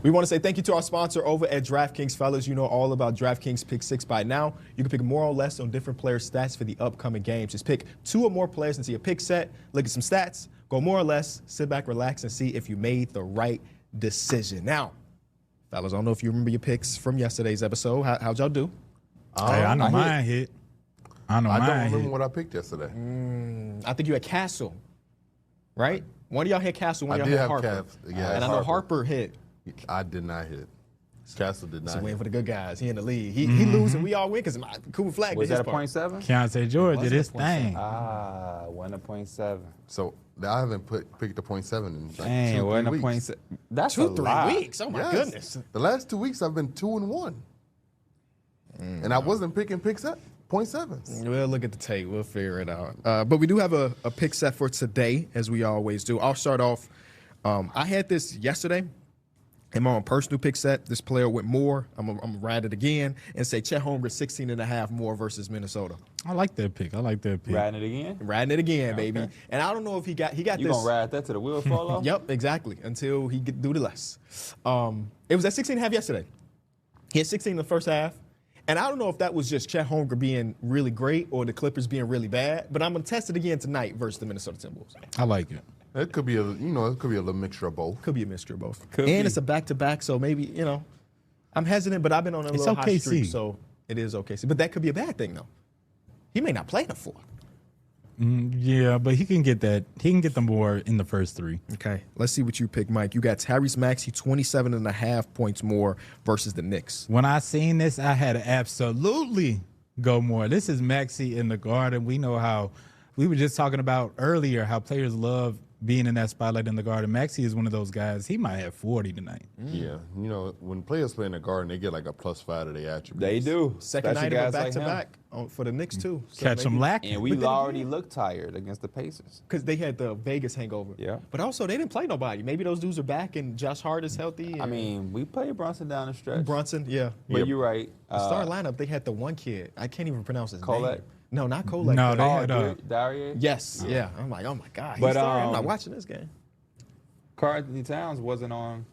We want to say thank you to our sponsor over at DraftKings, fellas. You know all about DraftKings Pick 6 by now. You can pick more or less on different players' stats for the upcoming games. Just pick 2 or more players into your pick set, look at some stats, go more or less, sit back, relax, and see if you made the right decision. Now, fellas, I don't know if you remember your picks from yesterday's episode. How'd y'all do? Hey, I know mine hit. I don't remember what I picked yesterday. I think you had Castle, right? One of y'all had Castle, one of y'all had Harper. Yeah, and I know Harper hit. I did not hit. Castle did not. So waiting for the good guys. He in the lead. He lose and we all win because Cooper Flag was did his that a part. 0.7? Keontae George did his thing. Won a 0.7. So I haven't picked a 0.7 in like Dang, 2-3 weeks. 0.7. That's 2-3 weeks. Oh my goodness. The last 2 weeks I've been 2-1, and I wasn't picking 0.7s. We'll look at the tape. We'll figure it out. But we do have a pick set for today, as we always do. I'll start off. I had this yesterday in my own personal pick set. This player went more. I'm going to ride it again and say Chet Holmgren 16.5 more versus Minnesota. I like that pick. Riding it again? Riding it again, baby. And I don't know if he got you this. You going to ride that till the wheels fall off? Yep, exactly, until he do the less. It was at 16.5 yesterday. He had 16 in the first half. And I don't know if that was just Chet Holmgren being really great or the Clippers being really bad, but I'm going to test it again tonight versus the Minnesota Timberwolves. I like it. It could be a little mixture of both. Could be a mixture of both. It's a back-to-back, so maybe, I'm hesitant, but I've been on a little hot streak, so it is OKC. But that could be a bad thing, though. He may not play in the 4. Yeah, but he can get that. He can get them more in the first 3. Okay, let's see what you pick, Mike. You got Tyrese Maxey, 27.5 points more versus the Knicks. When I seen this, I had to absolutely go more. This is Maxey in the Garden. We know how we were just talking about earlier how players love being in that spotlight in the Garden. Maxey is one of those guys. He might have 40 tonight. Yeah, when players play in the Garden, they get like a +5 to their attributes. They do. Second night of a back-to-back for the Knicks, too. So catch them lacking. And we already looked tired against the Pacers. Because they had the Vegas hangover. Yeah. But also, they didn't play nobody. Maybe those dudes are back and Josh Hart is healthy. I mean, we played Brunson down the stretch. Brunson, yeah. But you're right. The starting lineup, they had the one kid. I can't even pronounce his Colette? name. No, not Colette. No, they had Darius? Yes, yeah. I'm like, oh my God. But I'm not watching this game. Karl Anthony Towns wasn't on.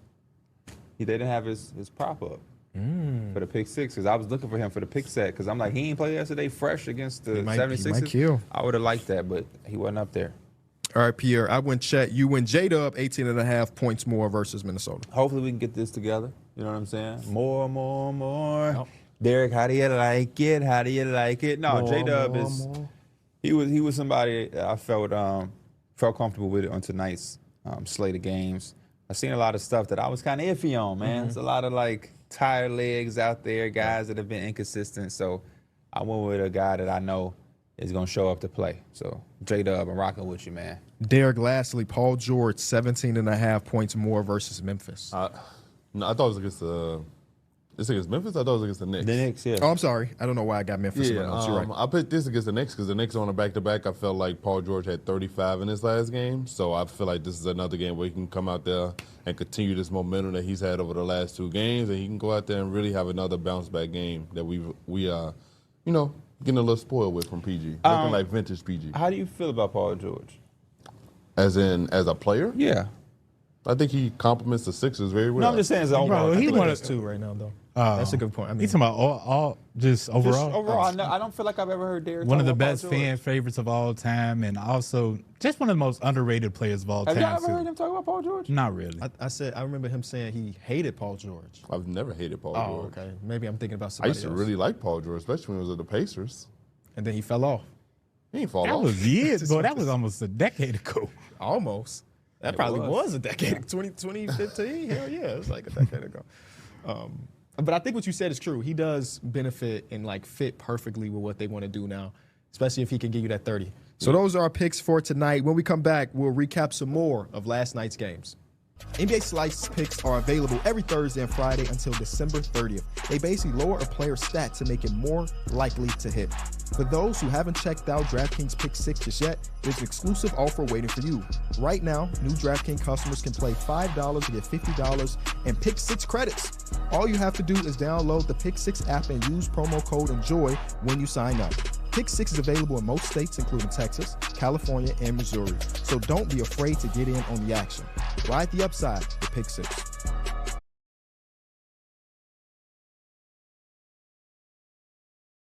They didn't have his prop up for the pick 6 because I was looking for him for the pick set because I'm like, he ain't played yesterday fresh against the 76ers. He might kill. I would have liked that, but he wasn't up there. All right, Pierre, I went Chet. You went J-Dub, 18.5 points more versus Minnesota. Hopefully we can get this together. You know what I'm saying? More. Yep. Derek, how do you like it? How do you like it? No, J-Dub is he was somebody that I felt comfortable with on tonight's slate of games. I've seen a lot of stuff that I was kind of iffy on, man. There's a lot of tired legs out there, guys that have been inconsistent. So I went with a guy that I know is going to show up to play. So J-Dub, I'm rocking with you, man. Derek, lastly, Paul George, 17.5 points more versus Memphis. No, I thought it was against It's against Memphis? I thought it was against the Knicks. The Knicks, yeah. Oh, I'm sorry. I don't know why I got Memphis. Yeah, You're right. I put this against the Knicks because the Knicks on a back-to-back. I felt like Paul George had 35 in his last game, so I feel like this is another game where he can come out there and continue this momentum that he's had over the last 2 games, and he can go out there and really have another bounce-back game that we getting a little spoiled with from PG, looking like vintage PG. How do you feel about Paul George? As a player? Yeah. I think he complements the Sixers very well. No, I'm just saying as overall. He one of 2 right now, though. That's a good point. I mean, he's talking about all just overall. Just overall, I don't feel like I've ever heard Derek one of the talk about best Paul fan favorites of all time, and also just one of the most underrated players of all time. Have y'all ever heard him talk about Paul George? Not really. I remember him saying he hated Paul George. I've never hated Paul George. Okay. Maybe I'm thinking about I somebody used to really like Paul George, especially when he was at the Pacers. And then he fell off. He ain't fall That off. was years ago. That was almost a decade ago. Almost. That probably was a decade. 2015? Hell yeah. It was like a decade ago. But I think what you said is true. He does benefit and fit perfectly with what they want to do now, especially if he can give you that 30. So those are our picks for tonight. When we come back, we'll recap some more of last night's games. NBA Slice picks are available every Thursday and Friday until December 30th. They basically lower a player's stats to make it more likely to hit. For those who haven't checked out DraftKings Pick 6 just yet, there's an exclusive offer waiting for you. Right now, new DraftKings customers can play $5 to get $50 in Pick 6 credits. All you have to do is download the Pick 6 app and use promo code ENJOY when you sign up. Pick 6 is available in most states, including Texas, California, and Missouri. So don't be afraid to get in on the action. Ride the upside with Pick 6.